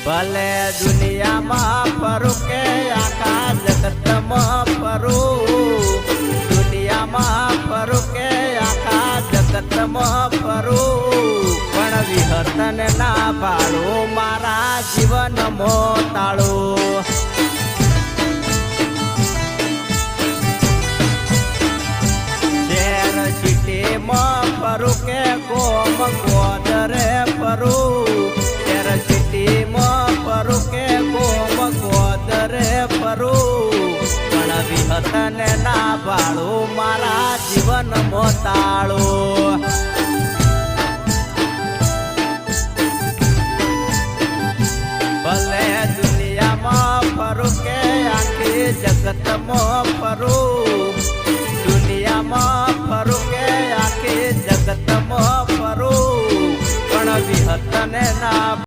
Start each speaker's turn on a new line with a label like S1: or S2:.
S1: ભલે દુનિયામાં ફરું કે આખા જગતમાં ફરું, દુનિયામાં ફરું કે આખા જગતમાં ફરું, પણ વિહતન ના ભાળું મારા જીવનમાં તાળું. શહેર સિટીમાં ફરું કે ગોમ ગોદરે ફરું, શહેર સિટીમાં ફરું કે ગોમ ગોદરે ફરું, પણ વિહતન ના ભાળું મારા જીવનમાં તાળું. ભલે દુનિયામાં ફરું કે આખી જગતમાં ફરું, દુનિયામાં ફરું કે આખી જગતમાં ફરું, પણ વિહતન ના